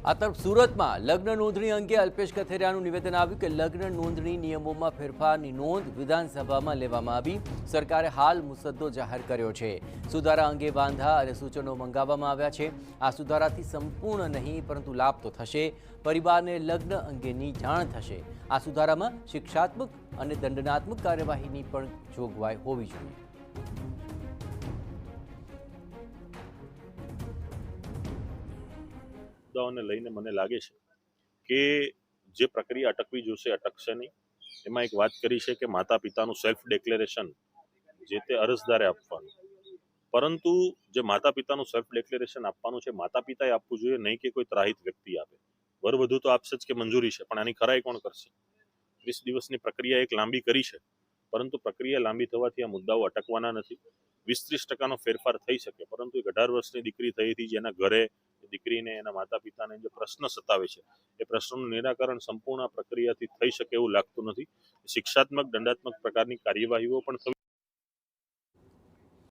આ તરફ સુરતમાં લગ્ન નોંધણી અંગે અલ્પેશ કથેરિયાનું નિવેદન આવ્યું કે લગ્ન નોંધણી નિયમોમાં ફેરફારની નોંધ વિધાનસભામાં લેવામાં આવી. સરકારે હાલ મુસદ્દો જાહેર કર્યો છે. સુધારા અંગે વાંધા અને સૂચનો મંગાવવામાં આવ્યા છે. આ સુધારાથી સંપૂર્ણ નહીં પરંતુ લાભ તો થશે. પરિવારને લગ્ન અંગેની જાણ થશે. આ સુધારામાં શિક્ષાત્મક અને દંડનાત્મક કાર્યવાહીની પણ જોગવાઈ હોવી જોઈએ. મુદ્દાઓને લઈને મને લાગે છે કે જે પ્રક્રિયા અટકવી જોશે અટકશે નહીં. એમાં એક વાત કરી છે કે માતા પિતાનું સેલ્ફ ડિક્લેરેશન જે તે અરજદારે આપવાનું, પરંતુ જે માતા પિતાનું સેલ્ફ ડિક્લેરેશન આપવાનું છે માતા પિતાએ આપવું જોઈએ, નહીં કે કોઈ ત્રાહિત વ્યક્તિ આપે. વરવધુ તો આપશે જ કે મંજૂરી છે, પણ આની ખરાઈ કોણ કરશે? 30 દિવસની પ્રક્રિયા એક લાંબી કરી છે, પરંતુ પ્રક્રિયા લાંબી થવાથી આ મુદ્દાઓ અટકવાના નથી. 20-30% ફેરફાર થઈ શકે, પરંતુ એક 18 વર્ષની દીકરી થઈ હતી જેના ઘરે દીકરીને એના માતા પિતાને જે પ્રશ્ન સતાવે છે એ પ્રશ્નોનું નિરાકરણ સંપૂર્ણ પ્રક્રિયાથી થઈ શકે એવું લાગતું નથી. શિક્ષાત્મક દંડાત્મક પ્રકારની કાર્યવાહીઓ પણ